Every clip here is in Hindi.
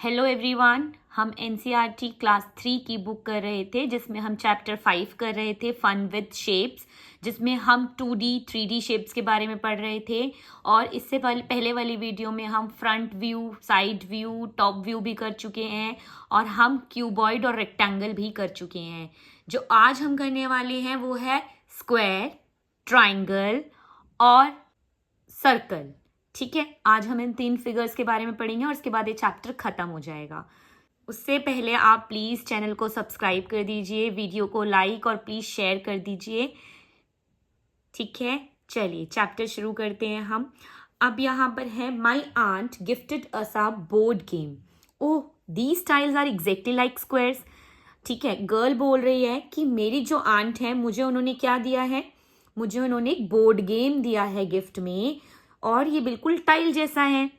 हेलो एवरीवन, हम एनसीईआरटी क्लास 3 की बुक कर रहे थे जिसमें हम चैप्टर 5 कर रहे थे फन विद शेप्स, जिसमें हम 2D 3D शेप्स के बारे में पढ़ रहे थे। और इससे पहले वाली वीडियो में हम front view, side view, top view भी कर चुके हैं और हम क्यूबॉइड और रेक्टेंगल भी कर चुके हैं। जो आज हम करने वाले हैं वो है स्क्वायर, ट्राइंगल और सर्कल। ठीक है, आज हम इन 3 फिगर्स के बारे में पढ़ेंगे और इसके बाद ये चैप्टर खत्म हो जाएगा। उससे पहले आप प्लीज चैनल को सब्सक्राइब कर दीजिए, वीडियो को लाइक और प्लीज शेयर कर दीजिए। ठीक है, चलिए चैप्टर शुरू करते हैं हम। अब यहाँ पर है my aunt gifted us a board game. Oh, these tiles are exactly like squares. ठीक है, गर्ल बोल रही है कि मेरी जो आंट है मुझे उन्होंने क्या दिया है, मुझे उन्होंने एक बोर्ड गेम दिया है गिफ्ट में और ये बिल्कुल टाइल जैसा है।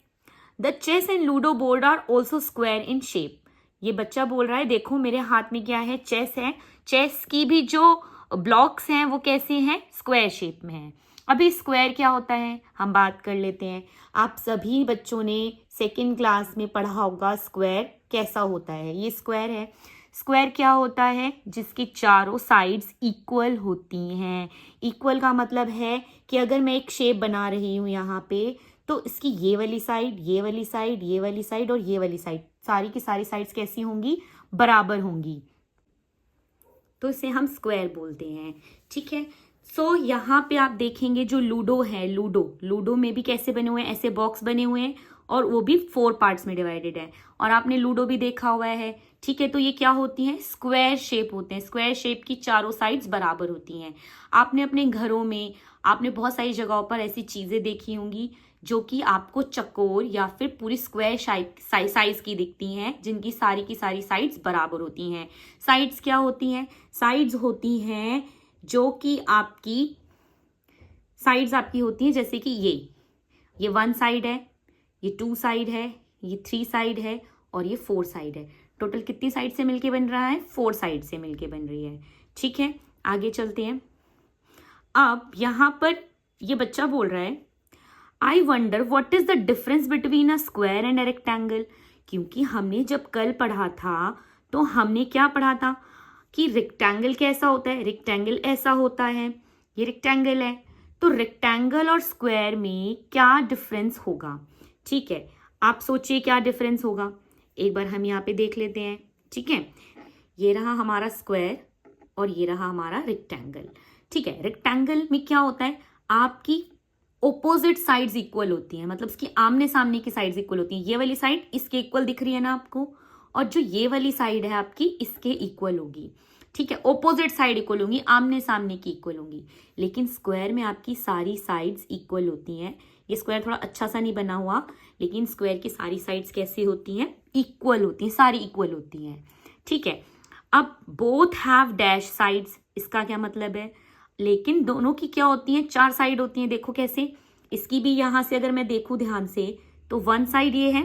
The chess and ludo board are also square in shape. ये बच्चा बोल रहा है देखो मेरे हाथ में क्या है, चेस है। चेस की भी जो ब्लॉक्स हैं वो कैसे हैं, स्क्वायर शेप में हैं। अभी स्क्वायर क्या होता है हम बात कर लेते हैं। आप सभी बच्चों ने सेकेंड क्लास में पढ़ा होगा स्क्वायर कैसा होता है। ये स्क्वायर है। स्क्वायर क्या होता है, जिसकी चारों साइड्स इक्वल होती हैं। इक्वल का मतलब है कि अगर मैं एक शेप बना रही हूँ यहाँ पे, तो इसकी ये वाली साइड, ये वाली साइड, ये वाली साइड और ये वाली साइड, सारी की सारी साइड्स कैसी होंगी, बराबर होंगी, तो इसे हम स्क्वायर बोलते हैं। ठीक है, सो यहाँ पे आप देखेंगे जो लूडो है, लूडो में भी कैसे बने हुए हैं, ऐसे बॉक्स बने हुए हैं और वो भी 4 पार्ट्स में डिवाइडेड है। और आपने लूडो भी देखा हुआ है। ठीक है, तो ये क्या होती हैं, स्क्वायर शेप होते हैं। स्क्वायर शेप की चारों साइड्स बराबर होती हैं। आपने अपने घरों में, आपने बहुत सारी जगहों पर ऐसी चीजें देखी होंगी जो कि आपको चकोर या फिर पूरी स्क्वायर साइज की दिखती हैं, जिनकी सारी की सारी साइड्स बराबर होती हैं। साइड्स क्या होती हैं, साइड्स होती हैं जो कि आपकी साइड्स आपकी होती हैं, जैसे कि ये 1 साइड है, ये 2 साइड है, ये 3 साइड है और ये 4 साइड है। टोटल कितनी साइड से मिलके बन रहा है, 4 साइड से मिलके बन रही है। ठीक है, आगे चलते हैं। अब यहां पर ये बच्चा बोल रहा है I wonder what is the difference between a square and a rectangle. क्योंकि हमने जब कल पढ़ा था तो हमने क्या पढ़ा था कि रेक्टेंगल कैसा होता है, रेक्टेंगल ऐसा होता है, ये रेक्टेंगल है, तो रेक्टेंगल और स्क्वायर में क्या डिफरेंस होगा। ठीक है, आप सोचिए क्या डिफरेंस होगा, एक बार हम यहाँ पे देख लेते हैं। ठीक है, ये रहा हमारा स्क्वायर और ये रहा हमारा रेक्टेंगल। ठीक है, रेक्टेंगल में क्या होता है, आपकी ओपोजिट साइड्स इक्वल होती हैं, मतलब इसकी आमने सामने की साइड्स इक्वल होती हैं। ये वाली साइड इसके इक्वल दिख रही है ना आपको, और जो ये वाली साइड है आपकी इसके इक्वल होगी। ठीक है, ओपोजिट साइड इक्वल होंगी, आमने सामने की इक्वल होंगी। लेकिन स्क्वायर में आपकी सारी साइड्स इक्वल होती हैं। ये स्क्वायर थोड़ा अच्छा सा नहीं बना हुआ, लेकिन स्क्वायर की सारी साइड्स कैसी होती हैं, इक्वल होती हैं, सारी इक्वल होती हैं। ठीक है, अब बोथ हैव डैश साइड्स, इसका क्या मतलब है, लेकिन दोनों की क्या होती हैं, 4 साइड होती हैं। देखो कैसे, इसकी भी यहां से अगर मैं देखूं ध्यान से तो 1 साइड ये है,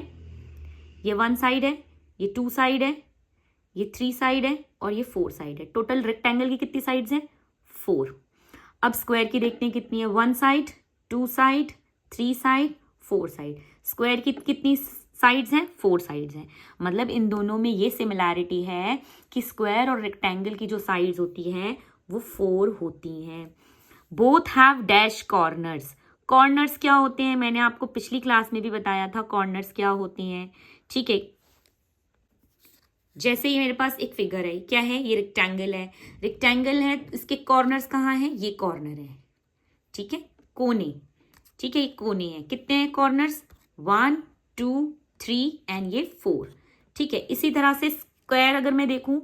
ये 1 साइड है, ये 2 साइड है, ये 3 साइड है और ये 4 साइड है। टोटल रेक्टेंगल की कितनी साइड्स हैं, 4। अब स्क्वायर की देखते हैं कितनी है, 1 side, 2 side, 3 side, 4 side. Square की कितनी साइड्स हैं, 4 साइड्स हैं। मतलब इन दोनों में ये सिमिलैरिटी है कि स्क्वायर और रेक्टेंगल की जो साइड्स होती हैं वो 4 होती हैं। Both have dash corners. Corners क्या होते हैं, मैंने आपको पिछली क्लास में भी बताया था कॉर्नर्स क्या होती हैं। ठीक है, जैसे ये मेरे पास एक फिगर है, क्या है, ये रेक्टेंगल है, रेक्टेंगल है, इसके कॉर्नर्स कहाँ हैं, ये कॉर्नर है। ठीक है, कोने। ठीक है, ये कोने हैं, कितने हैं कॉर्नर्स, 1 2 3 एंड ये 4। ठीक है, इसी तरह से स्क्वायर अगर मैं देखूं,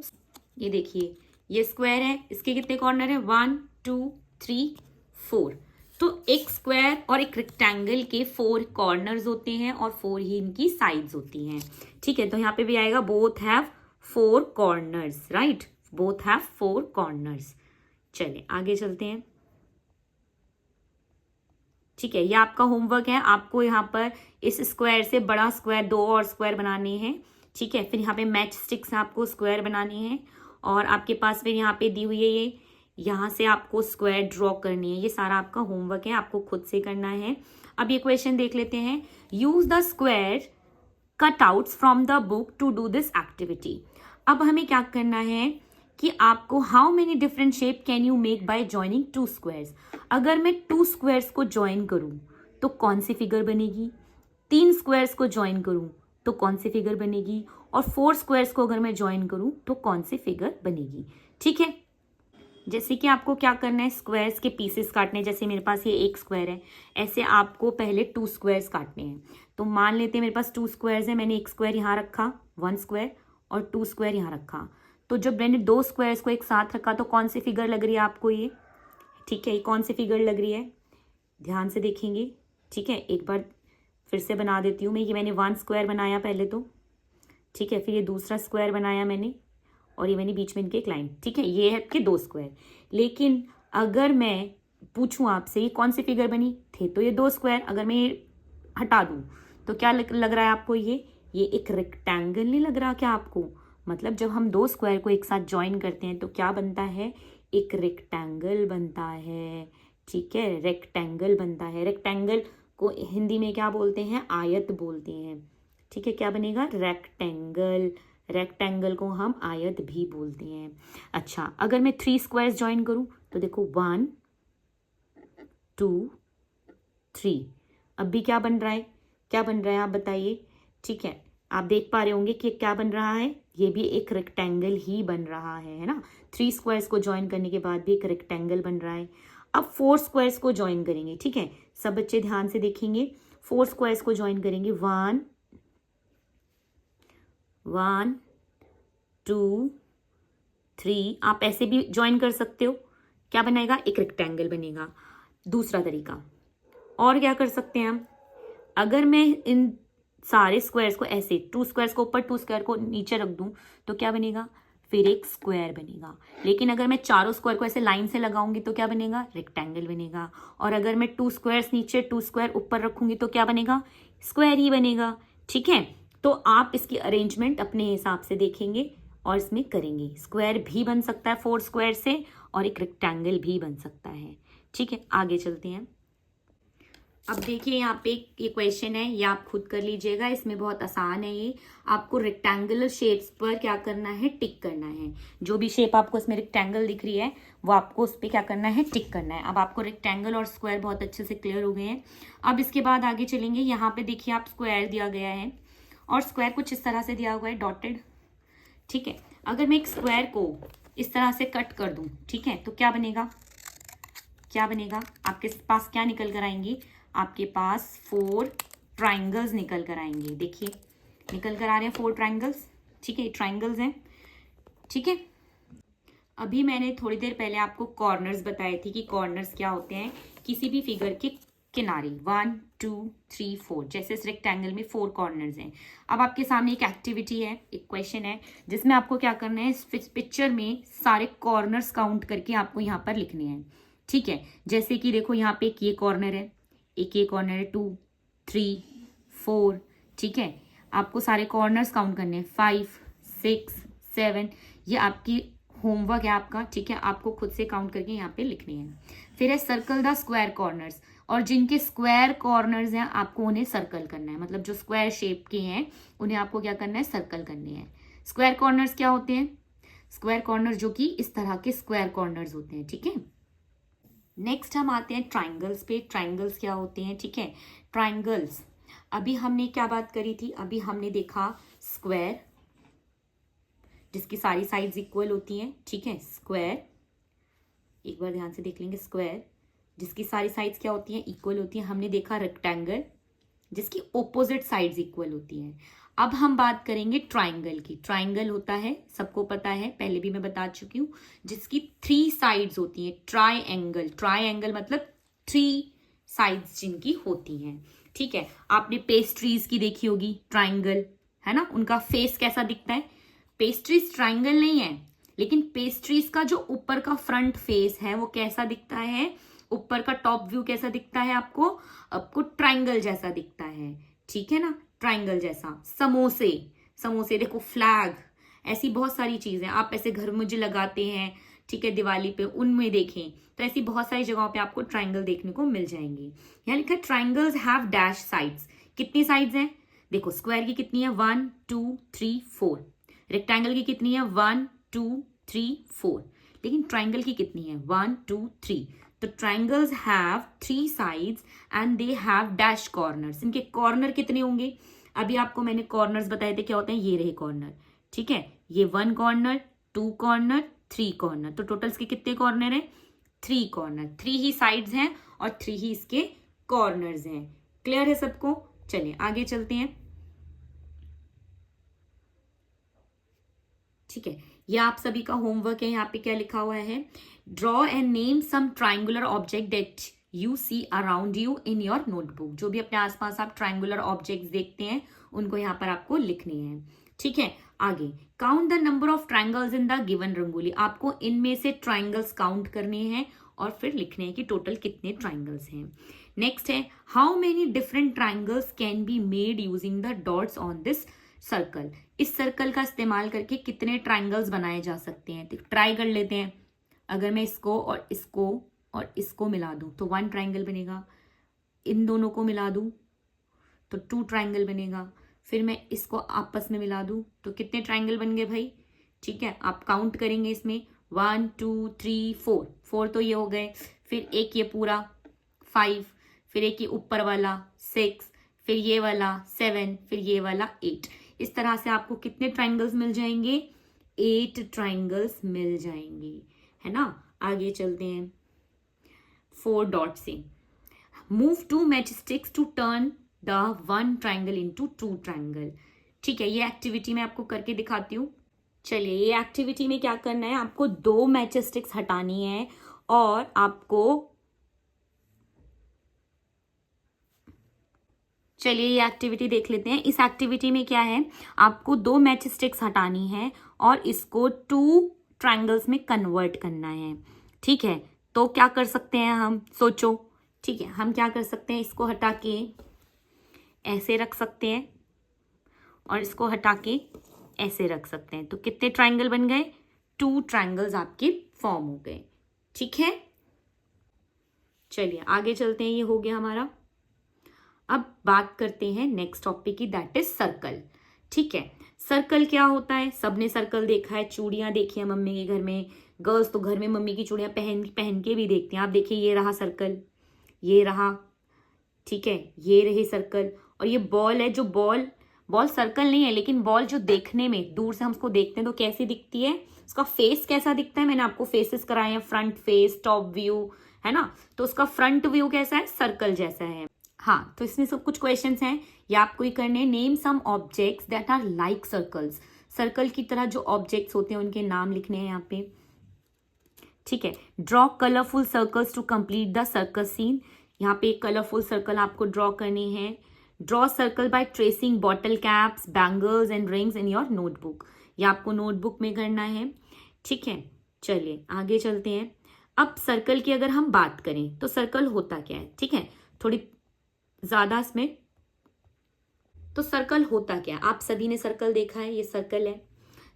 ये देखिए ये स्क्वायर है, इसके कितने कॉर्नर है, 1 2 3 4। तो एक स्क्वायर और एक रेक्टेंगल के 4 कॉर्नर्स होते हैं और 4 ही इनकी साइड्स होती हैं। ठीक है, तो यहाँ पे भी आएगा both have 4 corners, right, both have 4 corners. चलिए आगे चलते हैं। ठीक है, ये आपका होमवर्क है, आपको यहाँ पर इस स्क्वायर से बड़ा स्क्वायर 2 और स्क्वायर बनाने हैं। ठीक है, फिर यहाँ पे मैच स्टिक्स आपको स्क्वायर बनाने हैं और आपके पास फिर यहाँ पे दी हुई है ये, यहाँ से आपको स्क्वायर ड्रॉ करनी है। ये सारा आपका होमवर्क है, आपको खुद से करना है। अब ये क्वेश्चन देख लेते हैं। Use the square cutouts from the book to do this activity. अब हमें क्या करना है कि आपको how many different shape can you make by joining two squares. अगर मैं 2 squares को join करूं तो कौन सी फिगर बनेगी, 3 squares को join करूं तो कौन सी फिगर बनेगी, और 4 squares को अगर मैं join करूं तो कौन सी फिगर बनेगी. ठीक है, जैसे कि आपको क्या करना है, स्क्वायर्स के पीसेस काटने. जैसे मेरे पास ये एक स्क्वायर है, ऐसे आपको पहले 2 स्क्वायर्स काटने हैं. तो मान लेते हैं मेरे पास 2 स्क्वायर्स है, मैंने एक स्क्वायर यहाँ रखा, 1 स्क्वायर, और 2 स्क्वायर यहाँ रखा. तो जब मैंने 2 स्क्वायर्स को एक साथ रखा तो कौन सी फिगर लग रही है आपको ये. ठीक है, ये कौन सी फिगर लग रही है, ध्यान से देखेंगे. ठीक है, एक बार फिर से बना देती हूँ मैं. ये मैंने 1 स्क्वायर बनाया पहले तो. ठीक है, फिर ये दूसरा स्क्वायर बनाया मैंने, और ये मैंने बीच में इनके एक लाइन. ठीक है, ये है आपके 2 स्क्वायर. लेकिन अगर मैं पूछूं आपसे ये कौन सी फिगर बनी, थे तो ये 2 स्क्वायर. अगर मैं ये हटा दूं तो क्या लग रहा है आपको, ये एक रेक्टेंगल नहीं लग रहा क्या आपको. मतलब जब हम 2 स्क्वायर को एक साथ ज्वाइन करते हैं तो क्या बनता है, एक रेक्टेंगल बनता है. ठीक है, रेक्टेंगल बनता है. रेक्टेंगल को हिंदी में क्या बोलते हैं, आयत बोलते हैं. ठीक है, क्या बनेगा, रेक्टेंगल. रेक्टेंगल को हम आयत भी बोलते हैं. अच्छा, अगर मैं 3 स्क्वायर्स ज्वाइन करूं तो देखो 1 2 3. अब भी क्या बन रहा है, क्या बन रहा है आप बताइए. ठीक है, आप देख पा रहे होंगे कि क्या बन रहा है, ये भी एक रेक्टेंगल ही बन रहा है ना. 3 स्क्वायर्स को ज्वाइन करने के बाद भी एक रेक्टेंगल बन रहा है. अब 4 स्क्वायर्स को ज्वाइन करेंगे. ठीक है, सब बच्चे ध्यान से देखेंगे. 4 स्क्वायर्स को ज्वाइन करेंगे, 1 2 3. आप ऐसे भी ज्वाइन कर सकते हो. क्या बनेगा, एक रेक्टेंगल बनेगा. दूसरा तरीका और क्या कर सकते हैं हम, अगर मैं इन सारे स्क्वायर्स को ऐसे 2 स्क्वायर्स को ऊपर 2 स्क्वायर को नीचे रख दूं तो क्या बनेगा, फिर एक स्क्वायर बनेगा. लेकिन अगर मैं चारों स्क्वायर को ऐसे लाइन से लगाऊंगी तो क्या बनेगा, रेक्टेंगल बनेगा. और अगर मैं 2 स्क्वायर्स नीचे 2 स्क्वायर ऊपर रखूंगी तो क्या बनेगा, स्क्वायर ही बनेगा. ठीक है, तो आप इसकी अरेंजमेंट अपने हिसाब से देखेंगे और इसमें करेंगे. स्क्वायर भी बन सकता है 4 स्क्वायर से, और एक रेक्टेंगल भी बन सकता है. ठीक है, आगे चलते हैं. अब देखिए यहाँ पे ये क्वेश्चन है, ये आप खुद कर लीजिएगा. इसमें बहुत आसान है ये. आपको रेक्टेंगुलर शेप्स पर क्या करना है, टिक करना है. जो भी शेप आपको इसमें रेक्टेंगल दिख रही है वो आपको उस पर क्या करना है, टिक करना है. अब आपको रेक्टेंगल और स्क्वायर बहुत अच्छे से क्लियर हो गए हैं. अब इसके बाद आगे चलेंगे. यहाँ पे देखिए आप स्क्वायर दिया गया है और स्क्वायर कुछ इस तरह से दिया हुआ है, डॉटेड. ठीक है, अगर मैं एक स्क्वायर को इस तरह से कट कर दूं, ठीक है, तो क्या बनेगा, क्या बनेगा, आपके पास क्या निकल कर आएंगे, आपके पास 4 ट्राइंगल्स निकल कर आएंगे. देखिए निकल कर आ रहे हैं 4 ट्राइंगल्स. ठीक है, ट्राइंगल्स हैं. ठीक है, अभी मैंने थोड़ी देर पहले आपको कॉर्नर्स बताए थे कि कॉर्नर्स क्या होते हैं, किसी भी फिगर के किनारे. 1 2 3 4, जैसे इस रेक्टेंगल में 4 कॉर्नर्स हैं. अब आपके सामने एक एक्टिविटी है, एक क्वेश्चन है, जिसमें आपको क्या करना है, इस पिक्चर में सारे कॉर्नर्स काउंट करके आपको यहाँ पर लिखने हैं. ठीक है, जैसे कि देखो यहाँ पे एक ये कॉर्नर है, एक ये कॉर्नर है, 2 3 4. ठीक है, आपको सारे कॉर्नर्स काउंट करने हैं, 5 6 7. ये आपकी होमवर्क है आपका. ठीक है, आपको खुद से काउंट करके यहाँ पे लिखने हैं. फिर है सर्कल द स्क्वायर कॉर्नर्स, और जिनके स्क्वायर कॉर्नर्स हैं आपको उन्हें सर्कल करना है. मतलब जो स्क्वायर शेप के हैं उन्हें आपको क्या करना है, सर्कल करने हैं. स्क्वायर कॉर्नर्स क्या होते हैं, स्क्वायर कॉर्नर जो कि इस तरह के स्क्वायर कॉर्नर्स होते हैं. ठीक है, नेक्स्ट हम आते हैं ट्राइंगल्स पे. ट्राइंगल्स क्या होते हैं, ठीक है, ट्राइंगल्स. अभी हमने क्या बात करी थी, अभी हमने देखा स्क्वायर जिसकी सारी साइड्स इक्वल होती हैं. ठीक है, स्क्वायर, एक बार ध्यान से देख लेंगे, स्क्वायर जिसकी सारी साइड्स क्या होती हैं, इक्वल होती हैं. हमने देखा रेक्टेंगल जिसकी ऑपोजिट साइड्स इक्वल होती हैं. अब हम बात करेंगे ट्राइंगल की. ट्राइंगल होता है, सबको पता है, पहले भी मैं बता चुकी हूँ, जिसकी 3 साइड्स होती हैं. ट्राइंगल, ट्राइंगल मतलब 3 साइड्स जिनकी होती हैं. ठीक है, आपने पेस्ट्रीज की देखी होगी, ट्राइंगल है ना, उनका फेस कैसा दिखता है. पेस्ट्रीज ट्राइंगल नहीं है, लेकिन पेस्ट्रीज का जो ऊपर का फ्रंट फेस है वो कैसा दिखता है, ऊपर का टॉप व्यू कैसा दिखता है आपको, आपको ट्राइंगल जैसा दिखता है. ठीक है ना, ट्राइंगल जैसा. समोसे, समोसे देखो, फ्लैग, ऐसी बहुत सारी चीजें आप ऐसे घर में जो लगाते हैं, ठीक है, दिवाली पे, उनमें देखें तो ऐसी बहुत सारी जगहों पे आपको ट्राइंगल देखने को मिल जाएंगे. यहाँ लिखा है ट्राइंगल्स हैव डैश साइड्स. कितनी साइड्स हैं, देखो स्क्वायर की कितनी है 1 2 3 4, रेक्टेंगल की कितनी है 1 2 3 4, लेकिन ट्राइंगल की कितनी है 1 2 3। तो triangles have 3 sides and they have dash corners. इनके कॉर्नर कितने होंगे? अभी आपको मैंने कॉर्नर्स बताए थे, क्या होते हैं, ये रहे कॉर्नर, ठीक है, ये 1 कॉर्नर 2 कॉर्नर 3 कॉर्नर, तो टोटल इसके कितने कॉर्नर है 3 कॉर्नर, 3 ही साइड्स हैं और 3 ही इसके कॉर्नर्स हैं। क्लियर है सबको? चलिए आगे चलते हैं। ठीक है, ये आप सभी का होमवर्क है। यहाँ पे क्या लिखा हुआ है, draw and name some triangular object that you see around you in your notebook. जो भी अपने आसपास आप ट्राइंगुलर ऑब्जेक्ट्स देखते हैं उनको यहाँ पर आपको लिखने हैं। ठीक है, आगे count the number of triangles in the given rangoli. आपको इनमें से ट्राइंगल्स काउंट करने हैं और फिर लिखने हैं कि टोटल कितने ट्राइंगल्स हैं। नेक्स्ट है, how many different triangles can be made using the dots on this circle. इस सर्कल का इस्तेमाल करके कितने ट्राइंगल्स बनाए जा सकते हैं, तो ट्राई कर लेते हैं। अगर मैं इसको और इसको मिला दूं तो 1 ट्राइंगल बनेगा, इन दोनों को मिला दूं तो 2 ट्राइंगल बनेगा, फिर मैं इसको आपस में मिला दूं तो कितने ट्राइंगल बन गए भाई। ठीक है, आप काउंट करेंगे इसमें 1 2 3 4 तो ये हो गए, फिर एक ये पूरा 5, फिर एक ये ऊपर वाला 6, फिर ये वाला 7, फिर ये वाला 8। इस तरह से आपको कितने ट्राइंगल्स मिल जाएंगे, 8 ट्राइंगल्स मिल जाएंगे, है ना। आगे चलते हैं 4 डॉट से। Move 2 matchsticks to turn the 1 triangle into 2 triangle. ठीक है, ये एक्टिविटी मैं आपको करके दिखाती हूँ। चलिए, ये एक्टिविटी में क्या करना है, आपको 2 मैचस्टिक्स हटानी है और आपको, चलिए ये एक्टिविटी देख लेते हैं। इस एक्टिविटी में क्या है, आपको 2 मैच स्टिक्स हटानी है और इसको 2 ट्राइंगल्स में कन्वर्ट करना है। ठीक है, तो क्या कर सकते हैं हम, सोचो। ठीक है, हम क्या कर सकते हैं, इसको हटा के ऐसे रख सकते हैं और इसको हटा के ऐसे रख सकते हैं, तो कितने ट्राइंगल बन गए, 2 ट्राइंगल्स आपके फॉर्म हो गए। ठीक है, चलिए आगे चलते हैं, ये हो गया हमारा। अब बात करते हैं नेक्स्ट टॉपिक की, दैट इज सर्कल। ठीक है, सर्कल क्या होता है, सबने सर्कल देखा है, चूड़ियां देखी है मम्मी के घर में, गर्ल्स तो घर में मम्मी की चूड़ियां पहन के भी देखती हैं। आप देखिए, ये रहा सर्कल, ये रहा, ठीक है, ये रहे सर्कल, और ये बॉल है, जो बॉल सर्कल नहीं है, लेकिन बॉल जो देखने में दूर से हम उसको देखते हैं तो कैसी दिखती है, उसका फेस कैसा दिखता है, मैंने आपको फेसेस कराए हैं, फ्रंट फेस, टॉप व्यू, है ना, तो उसका फ्रंट व्यू कैसा है, सर्कल जैसा है। हाँ, तो इसमें सब कुछ क्वेश्चंस हैं, ये आपको ही करने हैं। Name some objects that are like circles. Circle की तरह जो ऑब्जेक्ट्स होते हैं उनके नाम लिखने हैं यहाँ पे। ठीक है, draw colourful circles to complete the circus scene. यहाँ पे एक कलरफुल सर्कल आपको ड्रॉ करनी है। Draw circle by tracing bottle caps, bangles and rings in your notebook. ये आपको नोटबुक में करना है। ठीक है, चलिए आगे चलते हैं। अब सर्कल की अगर हम बात करें तो सर्कल होता क्या है, ठीक है, थोड़ी ज्यादा इसमें, तो सर्कल होता क्या, आप सभी ने सर्कल देखा है, ये सर्कल है।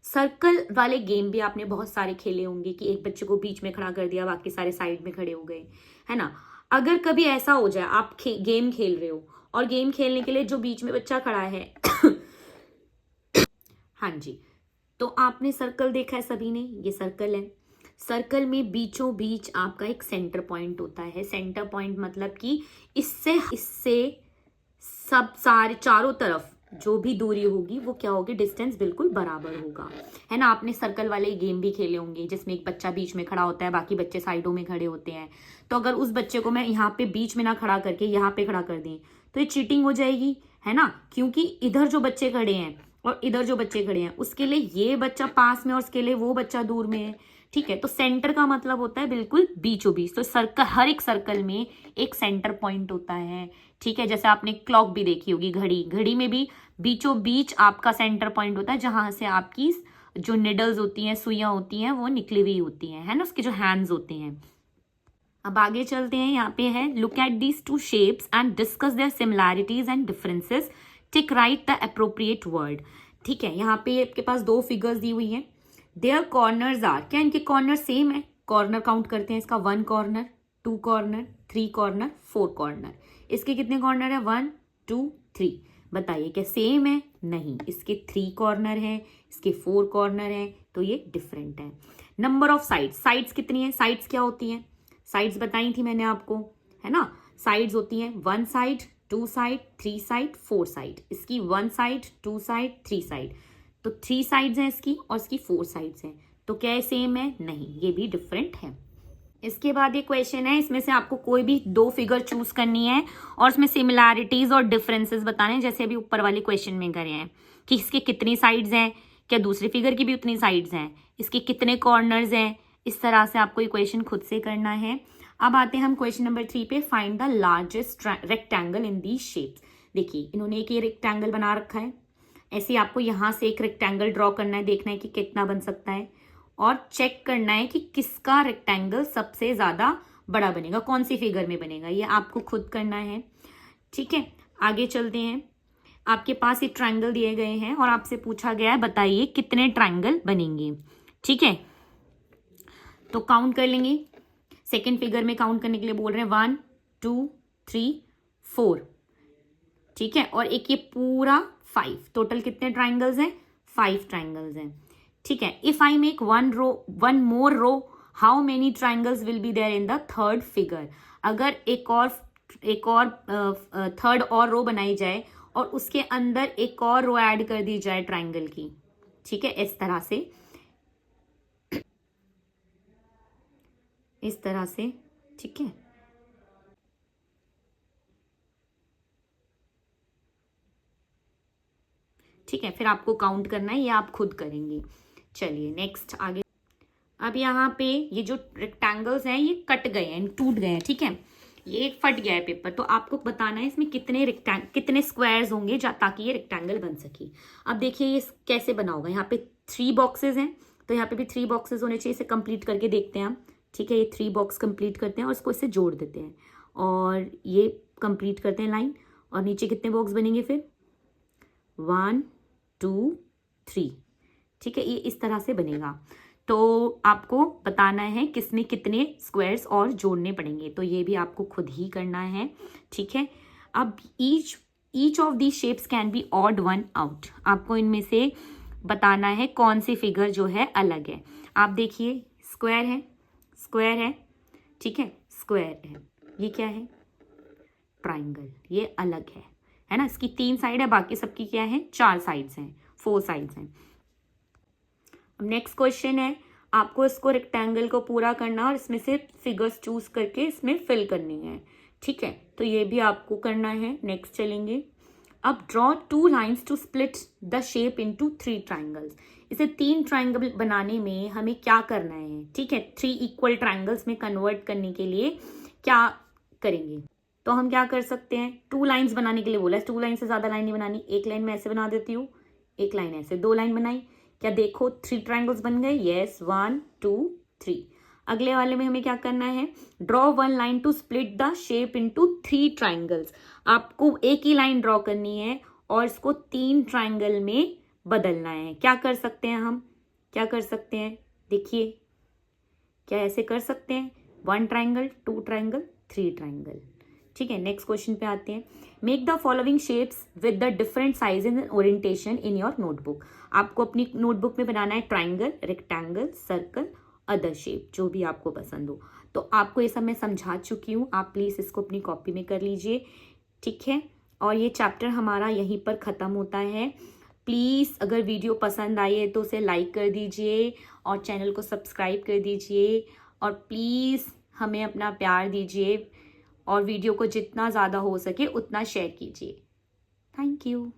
सर्कल वाले गेम भी आपने बहुत सारे खेले होंगे कि एक बच्चे को बीच में खड़ा कर दिया, बाकी सारे साइड में खड़े हो गए, है ना। अगर कभी ऐसा हो जाए आप गेम खेल रहे हो और गेम खेलने के लिए जो बीच में बच्चा खड़ा है हाँ जी, तो आपने सर्कल देखा है सभी ने, ये सर्कल है। सर्कल में बीचों बीच आपका एक सेंटर पॉइंट होता है। सेंटर पॉइंट मतलब कि इससे सब सारे चारों तरफ जो भी दूरी होगी वो क्या होगी, डिस्टेंस बिल्कुल बराबर होगा, है ना। आपने सर्कल वाले गेम भी खेले होंगे जिसमें एक बच्चा बीच में खड़ा होता है, बाकी बच्चे साइडों में खड़े होते हैं। तो अगर उस बच्चे को मैं यहाँ पे बीच में ना खड़ा करके यहाँ पे खड़ा कर दें तो ये चीटिंग हो जाएगी, है ना, क्योंकि इधर जो बच्चे खड़े हैं और इधर जो बच्चे खड़े हैं उसके लिए ये बच्चा पास में और उसके लिए वो बच्चा दूर में है। ठीक है, तो सेंटर का मतलब होता है बिल्कुल बीचों बीच। तो सर्कल, हर एक सर्कल में एक सेंटर पॉइंट होता है। ठीक है, जैसे आपने क्लॉक भी देखी होगी, घड़ी में भी बीचों बीच आपका सेंटर पॉइंट होता है जहां से आपकी जो निडल्स होती हैं, सुइयां होती हैं, वो निकली हुई होती हैं, है ना, उसके जो हैंड्स होते हैं। अब आगे चलते हैं, यहाँ पे है look at these 2 shapes and discuss their similarities and differences, tick right the appropriate word. ठीक है, यहाँ पे आपके पास 2 फिगर्स दी हुई हैं। देयर कॉर्नर्स आर, क्या इनके कॉर्नर सेम है, कॉर्नर काउंट करते हैं, इसका 1 कॉर्नर, 2 कॉर्नर, 3 कॉर्नर, 4 कॉर्नर। इसके कितने कॉर्नर है, 1 2 3, बताइए क्या सेम है? नहीं, इसके 3 कॉर्नर हैं, इसके 4 कॉर्नर हैं, तो ये डिफरेंट है। नंबर ऑफ साइड्स, साइड्स कितनी है? साइड्स क्या होती हैं? साइड्स बताई थी मैंने आपको, है ना। साइड्स होती हैं 1 साइड, 2 साइड, 3 साइड, 4 साइड। इसकी 1 साइड, 2 साइड, 3 साइड, तो 3 साइड्स हैं इसकी और इसकी 4 साइड्स हैं। तो क्या ये सेम है? नहीं, ये भी डिफरेंट है। इसके बाद ये क्वेश्चन है, इसमें से आपको कोई भी 2 फिगर चूज करनी है और इसमें सिमिलैरिटीज और डिफरेंसेस बताने हैं, जैसे अभी ऊपर वाले क्वेश्चन में करे हैं कि इसके कितनी साइड्स हैं, क्या दूसरे फिगर की भी उतनी साइड्स हैं, इसके कितने कॉर्नर्स हैं। इस तरह से आपको ये क्वेश्चन खुद से करना है। अब आते हैं हम क्वेश्चन नंबर 3 पे, find the largest rectangle in the shapes. देखिए इन्होंने एक ये रेक्टेंगल बना रखा है, ऐसे आपको यहाँ से एक रेक्टेंगल ड्रॉ करना है, देखना है कि कितना बन सकता है और चेक करना है कि किसका रेक्टेंगल सबसे ज्यादा बड़ा बनेगा, कौन सी फिगर में बनेगा, ये आपको खुद करना है। ठीक है, आगे चलते हैं। आपके पास ये ट्रायंगल दिए गए हैं और आपसे पूछा गया है बताइए कितने ट्रायंगल बनेंगे। ठीक है, तो काउंट कर लेंगे। सेकेंड फिगर में काउंट करने के लिए बोल रहे हैं 1 2 3 4। ठीक है, और एक ये पूरा 5, टोटल कितने ट्राइंगल्स हैं? 5 ट्राइंगल्स हैं। ठीक है, if I make one more row, how many triangles will be there in the third figure. अगर एक और थर्ड और रो बनाई जाए और उसके अंदर एक और रो ऐड कर दी जाए ट्राइंगल की। ठीक है, इस तरह से ठीक है। ठीक है, फिर आपको काउंट करना है, ये आप खुद करेंगे। चलिए नेक्स्ट आगे। अब यहाँ पे ये जो रेक्टेंगल्स हैं ये कट गए हैं, टूट गए हैं। ठीक है, ये एक फट गया है पेपर, तो आपको बताना है इसमें कितने स्क्वायर्स होंगे ताकि ये रेक्टेंगल बन सके। अब देखिए ये कैसे बना होगा। यहाँ पे 3 बॉक्सेस हैं, तो यहाँ पे भी 3 बॉक्सेस होने चाहिए। इसे कंप्लीट करके देखते हैं हम। ठीक है, ये 3 बॉक्स कंप्लीट करते हैं और इसको इससे जोड़ देते हैं और ये कंप्लीट करते हैं लाइन। और नीचे कितने बॉक्स बनेंगे फिर? 1 2 3। ठीक है, ये इस तरह से बनेगा। तो आपको बताना है किसमें कितने स्क्वायर्स और जोड़ने पड़ेंगे, तो ये भी आपको खुद ही करना है। ठीक है, अब each of the shapes can be odd one out. आपको इनमें से बताना है कौन सी फिगर जो है अलग है। आप देखिए स्क्वायर है, स्क्वायर है, ठीक है, स्क्वायर है। ये क्या है? ट्राइंगल, ये अलग है ना। इसकी 3 साइड है, बाकी सबकी क्या है? 4 साइड्स हैं, 4 साइड्स हैं। अब नेक्स्ट क्वेश्चन है, आपको इसको रेक्टेंगल को पूरा करना और इसमें से फिगर्स चूज करके इसमें फिल करनी है। ठीक है, तो ये भी आपको करना है। नेक्स्ट चलेंगे। अब draw 2 lines to split the shape into 3 triangles. इसे 3 ट्राइंगल बनाने में हमें क्या करना है? ठीक है, 3 इक्वल ट्राइंगल्स में कन्वर्ट करने के लिए क्या करेंगे? तो हम क्या कर सकते हैं, 2 लाइन्स बनाने के लिए बोला है। 2 लाइन से ज्यादा लाइन नहीं बनानी, एक लाइन में ऐसे बना देती हूँ, एक लाइन ऐसे, 2 लाइन बनाई। क्या देखो 3 ट्राइंगल्स बन गए? यस, 1 2 3। अगले वाले में हमें क्या करना है? Draw 1 line to split the shape into 3 triangles. आपको एक ही लाइन ड्रॉ करनी है और इसको 3 ट्राइंगल में बदलना है। क्या कर सकते हैं हम? क्या कर सकते हैं? देखिए, क्या ऐसे कर सकते हैं? 1 ट्राइंगल, 2 ट्राइंगल, 3 ट्राइंगल। ठीक है, नेक्स्ट क्वेश्चन पे आते हैं। Make the following shapes with the different size and orientation in your notebook. आपको अपनी नोटबुक में बनाना है triangle, rectangle, circle, other shape, जो भी आपको पसंद हो। तो आपको ये सब मैं समझा चुकी हूँ, आप प्लीज इसको अपनी कॉपी में कर लीजिए। ठीक है, और ये चैप्टर हमारा यहीं पर खत्म होता है। प्लीज अगर वीडियो पसंद आई है तो उसे लाइक कर दीजिए और चैनल को सब्सक्राइब कर दीजिए और प्लीज हमें अपना प्यार दीजिए और वीडियो को जितना ज़्यादा हो सके उतना शेयर कीजिए। Thank you.